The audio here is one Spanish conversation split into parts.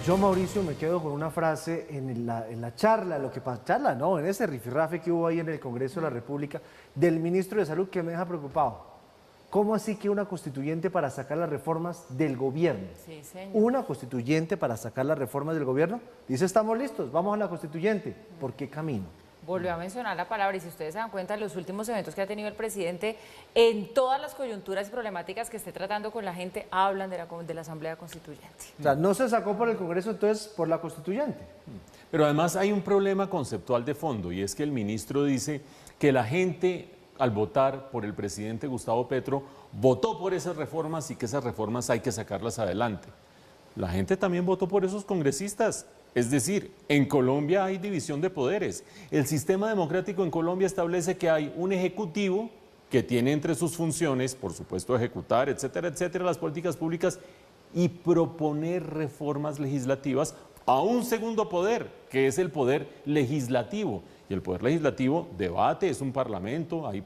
Yo, Mauricio, me quedo con una frase en la charla, charla no, en ese rifirrafe que hubo ahí en el Congreso de la República, del ministro de Salud, que me deja preocupado. ¿Cómo así que una constituyente para sacar las reformas del gobierno? Sí, señor. Una constituyente para sacar las reformas del gobierno, dice estamos listos, vamos a la constituyente. ¿Por qué camino? Volvió a mencionar la palabra y si ustedes se dan cuenta de los últimos eventos que ha tenido el presidente, en todas las coyunturas y problemáticas que esté tratando con la gente, hablan de la Asamblea Constituyente. O sea, no se sacó por el Congreso, entonces por la constituyente. Pero además hay un problema conceptual de fondo y es que el ministro dice que la gente al votar por el presidente Gustavo Petro votó por esas reformas y que esas reformas hay que sacarlas adelante. La gente también votó por esos congresistas. Es decir, en Colombia hay división de poderes. El sistema democrático en Colombia establece que hay un ejecutivo que tiene entre sus funciones, por supuesto, ejecutar, etcétera, etcétera, las políticas públicas y proponer reformas legislativas a un segundo poder, que es el poder legislativo. Y el poder legislativo debate, es un parlamento, hay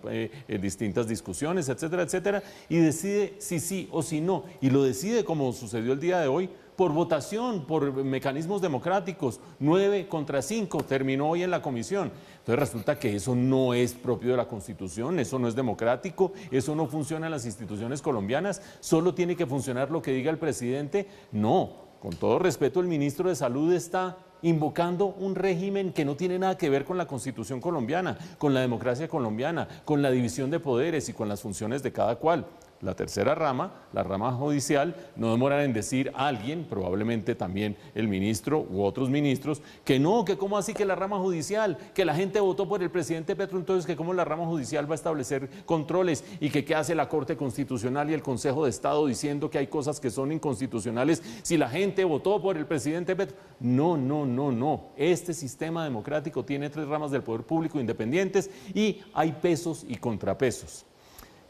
distintas discusiones, etcétera, etcétera, y decide si sí o si no. Y lo decide, como sucedió el día de hoy, por votación, por mecanismos democráticos, 9 contra 5, terminó hoy en la comisión. Entonces resulta que eso no es propio de la Constitución, eso no es democrático, eso no funciona en las instituciones colombianas, solo tiene que funcionar lo que diga el presidente. No, con todo respeto, el ministro de Salud está invocando un régimen que no tiene nada que ver con la Constitución colombiana, con la democracia colombiana, con la división de poderes y con las funciones de cada cual. La tercera rama, la rama judicial, no demoran en decir alguien, probablemente también el ministro u otros ministros, que no, que cómo así que la rama judicial, que la gente votó por el presidente Petro, entonces que cómo la rama judicial va a establecer controles y que qué hace la Corte Constitucional y el Consejo de Estado diciendo que hay cosas que son inconstitucionales si la gente votó por el presidente Petro. No, no, no, no. Este sistema democrático tiene 3 ramas del poder público independientes y hay pesos y contrapesos.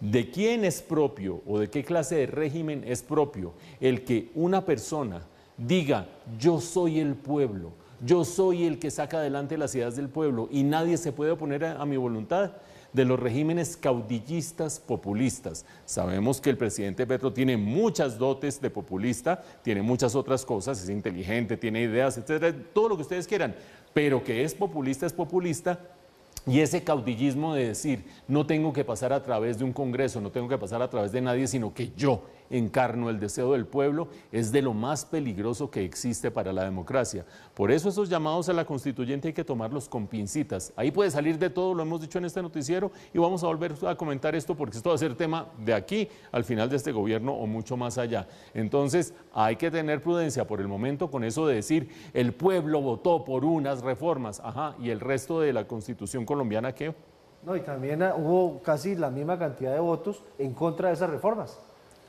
¿De quién es propio o de qué clase de régimen es propio el que una persona diga yo soy el pueblo, yo soy el que saca adelante las ideas del pueblo y nadie se puede oponer a mi voluntad? De los regímenes caudillistas populistas. Sabemos que el presidente Petro tiene muchas dotes de populista, tiene muchas otras cosas, es inteligente, tiene ideas, etcétera, todo lo que ustedes quieran, pero que es populista. Y ese caudillismo de decir, no tengo que pasar a través de un congreso, no tengo que pasar a través de nadie, sino que yo encarno el deseo del pueblo, es de lo más peligroso que existe para la democracia. Por eso esos llamados a la constituyente hay que tomarlos con pincitas. Ahí puede salir de todo, lo hemos dicho en este noticiero, y vamos a volver a comentar esto porque esto va a ser tema de aquí al final de este gobierno o mucho más allá. Entonces hay que tener prudencia por el momento con eso de decir, el pueblo votó por unas reformas, ajá, y el resto de la Constitución colombiana, ¿qué? No, y también hubo casi la misma cantidad de votos en contra de esas reformas,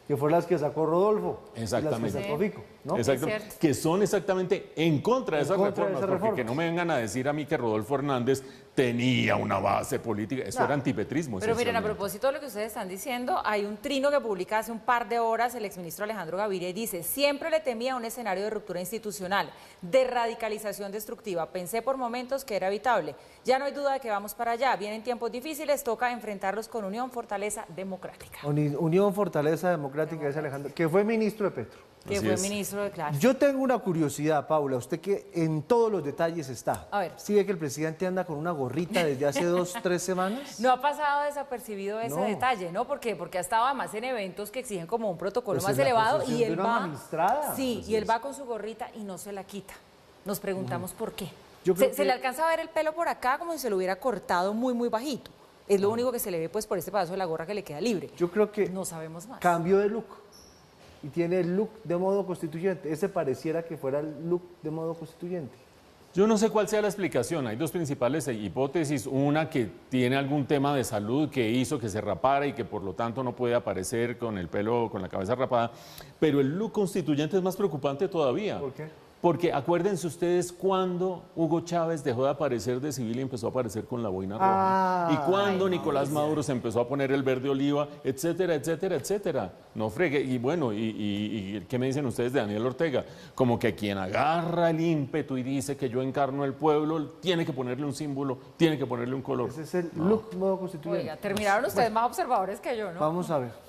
que fueron las que sacó Rodolfo. Exactamente. Y las que sacó Fico, ¿no? Exactamente. Que son exactamente en contra de esas reformas, porque reformas. que no me vengan a decir a mí que Rodolfo Hernández tenía una base política, eso era antipetrismo. Pero miren, a propósito de lo que ustedes están diciendo, hay un trino que publica hace un par de horas el exministro Alejandro Gaviria y dice, siempre le temía un escenario de ruptura institucional, de radicalización destructiva, pensé por momentos que era evitable, ya no hay duda de que vamos para allá, vienen tiempos difíciles, toca enfrentarlos con unión, fortaleza democrática. Unión, fortaleza democrática, es Alejandro, que fue ministro de Petro. Que Así fue es. ministro de Claro. Yo tengo una curiosidad, Paula, usted que en todos los detalles está. A ver. ¿Sí ve que el presidente anda con una gorrita desde hace 2, 3 semanas? No ha pasado desapercibido ese No. detalle, ¿no? Porque ha estado además en eventos que exigen como un protocolo Pues más en la elevado posesión y de él una va, magistrada. sí, Así y él es. va con su gorrita y no se la quita. Nos preguntamos por qué. Yo creo Se que- le alcanza a ver el pelo por acá como si se lo hubiera cortado muy, muy bajito. Es lo único que se le ve pues por este pedazo de la gorra que le queda libre. Yo creo que No sabemos más. cambió de look y tiene el look de modo constituyente. Ese pareciera que fuera el look de modo constituyente. Yo no sé cuál sea la explicación, hay 2 principales hipótesis, una que tiene algún tema de salud que hizo que se rapara y que por lo tanto no puede aparecer con el pelo, con la cabeza rapada, pero el look constituyente es más preocupante todavía. ¿Por qué? Porque acuérdense ustedes cuando Hugo Chávez dejó de aparecer de civil y empezó a aparecer con la boina roja. Y cuando Nicolás Maduro se empezó a poner el verde oliva, etcétera, etcétera, etcétera. No fregue. Y bueno, y ¿qué me dicen ustedes de Daniel Ortega? Como que quien agarra el ímpetu y dice que yo encarno el pueblo, tiene que ponerle un símbolo, tiene que ponerle un color. Ese es el look modo constituyente. Oiga, terminaron ustedes más observadores que yo, ¿no? Vamos a ver.